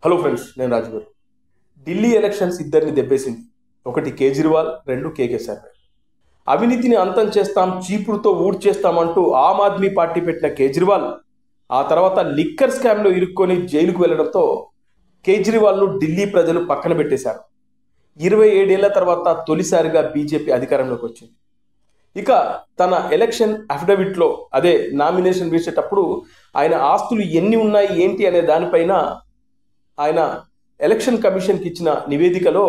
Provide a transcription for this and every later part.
Hello friends, నేను రాజు గారు. Delhi elections ఇద్దరిని దెబ్బేసింది. ఒకటి కేజ్రీవాల్, రెండు కేకే సర్వే. అవినీతిని అంతం చేస్తాం, చీపురుతో ఊడ్చేస్తామంటూ ఆమ్ ఆద్మీ పార్టీ పెట్టిన కేజ్రీవాల్ ఆ తర్వాత లిక్కర్ స్కామ్లో ఇరుక్కొని జైలుకు వెళ్లడంతో కేజ్రీవాల్ను ఢిల్లీ ప్రజలు పక్కన పెట్టేశారు. 27 ఏళ్ల తర్వాత తొలిసారిగా బీజేపీ అధికారంలోకి వచ్చింది. ఇక తన ఎలక్షన్ అఫిడవిట్లో, అదే నామినేషన్ వేసేటప్పుడు ఆయన ఆస్తులు ఎన్ని ఉన్నాయి ఏంటి అనే దానిపైన ఆయన ఎలక్షన్ కమిషన్కి ఇచ్చిన నివేదికలో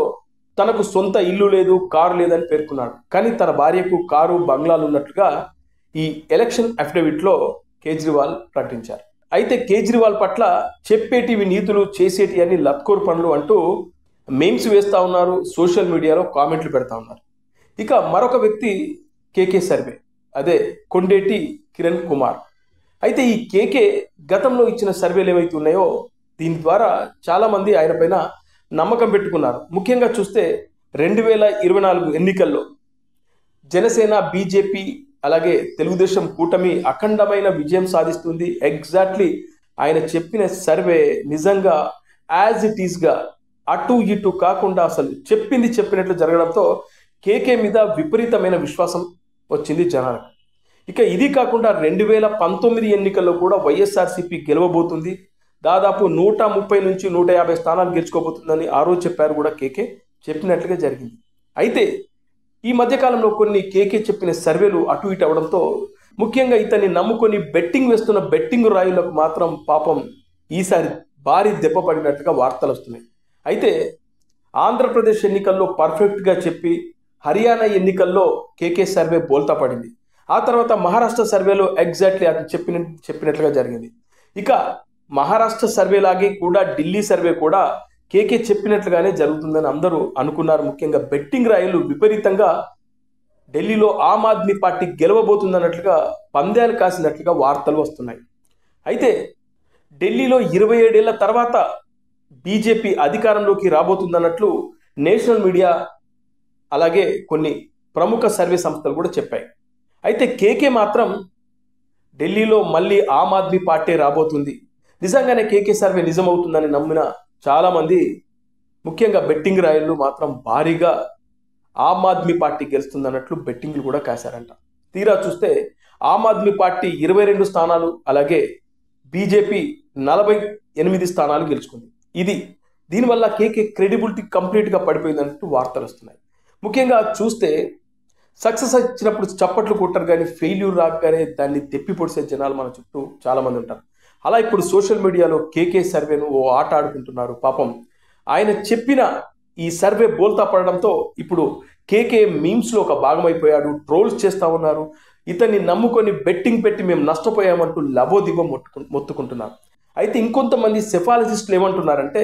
తనకు సొంత ఇల్లు లేదు, కారు లేదని పేర్కొన్నాడు. కానీ తన భార్యకు కారు, బంగ్లాలు ఉన్నట్లుగా ఈ ఎలక్షన్ అఫిడవిట్లో కేజ్రీవాల్ ప్రకటించారు. అయితే కేజ్రీవాల్ పట్ల చెప్పేటివి నీతులు, చేసేటి అని లత్కోర్ పనులు అంటూ మేమ్స్ వేస్తూ ఉన్నారు, సోషల్ మీడియాలో కామెంట్లు పెడతా ఉన్నారు. ఇక మరొక వ్యక్తి కేకే సర్వే, అదే కొండేటి కిరణ్ కుమార్. అయితే ఈ కేకే గతంలో ఇచ్చిన సర్వేలు ఏవైతే ఉన్నాయో దీని ద్వారా చాలామంది ఆయన పైన నమ్మకం పెట్టుకున్నారు. ముఖ్యంగా చూస్తే 2024 ఎన్నికల్లో జనసేన, బీజేపీ అలాగే తెలుగుదేశం కూటమి అఖండమైన విజయం సాధిస్తుంది. ఎగ్జాక్ట్లీ ఆయన చెప్పిన సర్వే నిజంగా యాజ్ ఇట్ ఈస్గా అటు ఇటు కాకుండా అసలు చెప్పింది చెప్పినట్లు జరగడంతో కేకే మీద విపరీతమైన విశ్వాసం వచ్చింది జనాలకు. ఇక ఇది కాకుండా 2019 ఎన్నికల్లో కూడా వైఎస్ఆర్సీపీ గెలవబోతుంది, దాదాపు 130 నుంచి 150 స్థానాలు గెలుచుకోబోతుందని ఆ రోజు చెప్పారు కూడా. కేకే చెప్పినట్లుగా జరిగింది. అయితే ఈ మధ్యకాలంలో కొన్ని కేకే చెప్పిన సర్వేలు అటు ఇటు అవడంతో ముఖ్యంగా ఇతన్ని నమ్ముకొని బెట్టింగ్ వేస్తున్న బెట్టింగ్ రాయులకు మాత్రం పాపం ఈసారి భారీ దెబ్బ పడినట్టుగా వార్తలు వస్తున్నాయి. అయితే ఆంధ్రప్రదేశ్ ఎన్నికల్లో పర్ఫెక్ట్గా చెప్పి హర్యానా ఎన్నికల్లో కేకే సర్వే బోల్తా పడింది. ఆ తర్వాత మహారాష్ట్ర సర్వేలో ఎగ్జాక్ట్లీ అది చెప్పినట్లుగా జరిగింది. ఇక మహారాష్ట్ర సర్వే లాగే కూడా ఢిల్లీ సర్వే కూడా కేకే చెప్పినట్లుగానే జరుగుతుందని అందరూ అనుకున్నారు. ముఖ్యంగా బెట్టింగ్ రాయలు విపరీతంగా ఢిల్లీలో ఆమ్ ఆద్మీ పార్టీ గెలవబోతుందన్నట్లుగా పందేలు కాసినట్లుగా వార్తలు వస్తున్నాయి. అయితే ఢిల్లీలో 27 ఏళ్ల తర్వాత బీజేపీ అధికారంలోకి రాబోతుందన్నట్లు నేషనల్ మీడియా అలాగే కొన్ని ప్రముఖ సర్వే సంస్థలు కూడా చెప్పాయి. అయితే కేకే మాత్రం ఢిల్లీలో మళ్ళీ ఆమ్ ఆద్మీ పార్టీ రాబోతుంది, నిజంగానే కేకే సర్వే నిజమవుతుందని నమ్మిన చాలామంది ముఖ్యంగా బెట్టింగ్ రాయళ్ళు మాత్రం భారీగా ఆమ్ ఆద్మీ పార్టీ గెలుస్తుందన్నట్లు బెట్టింగ్లు కూడా కాశారంట. తీరా చూస్తే ఆమ్ ఆద్మీ పార్టీ 22 స్థానాలు అలాగే బీజేపీ 48 స్థానాలు గెలుచుకుంది. దీనివల్ల కేకే క్రెడిబిలిటీ కంప్లీట్గా పడిపోయిందన్నట్టు వార్తలు వస్తున్నాయి. ముఖ్యంగా చూస్తే సక్సెస్ వచ్చినప్పుడు చప్పట్లు కొట్టరు, కానీ ఫెయిల్యూర్ రాగానే దాన్ని తెప్పి పొడిసే జనాలు మన చుట్టూ చాలామంది ఉంటారు. అలా ఇప్పుడు సోషల్ మీడియాలో కేకే సర్వేను ఓ ఆట ఆడుకుంటున్నారు. పాపం ఆయన చెప్పిన ఈ సర్వే బోల్తా పడడంతో ఇప్పుడు కేకే మీమ్స్లో ఒక భాగమైపోయాడు. ట్రోల్స్ చేస్తూ ఉన్నారు. ఇతన్ని నమ్ముకొని బెట్టింగ్ పెట్టి మేము నష్టపోయామంటూ లబోదిబో మొత్తుకుంటున్నారు. అయితే ఇంకొంతమంది సెఫాలజిస్టులు ఏమంటున్నారంటే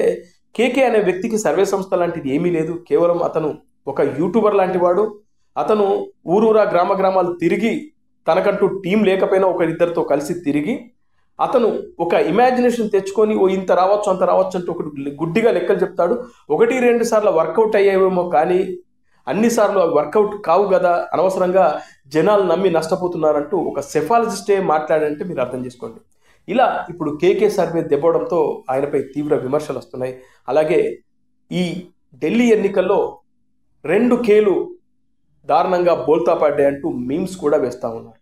కేకే అనే వ్యక్తికి సర్వే సంస్థ లాంటిది ఏమీ లేదు, కేవలం అతను ఒక యూట్యూబర్ లాంటి వాడు. అతను ఊరూరా గ్రామాలు తిరిగి తనకంటూ టీం లేకపోయినా ఒకరిద్దరితో కలిసి తిరిగి అతను ఒక ఇమాజినేషన్ తెచ్చుకొని ఓ ఇంత రావచ్చు అంత రావచ్చు అంటూ ఒకటి గుడ్డిగా లెక్కలు చెప్తాడు. 1-2 సార్లు వర్కౌట్ అయ్యేవేమో, కానీ అన్నిసార్లు అవి వర్కౌట్ కావు కదా, అనవసరంగా జనాలు నమ్మి నష్టపోతున్నారంటూ ఒక సెఫాలజిస్టే మాట్లాడంటే మీరు అర్థం చేసుకోండి. ఇలా ఇప్పుడు కేకే సర్వే దెబ్బడంతో ఆయనపై తీవ్ర విమర్శలు వస్తున్నాయి. అలాగే ఈ ఢిల్లీ ఎన్నికల్లో 2 కేలు దారుణంగా బోల్తా పడ్డాయంటూ మీమ్స్ కూడా వేస్తూ ఉన్నారు.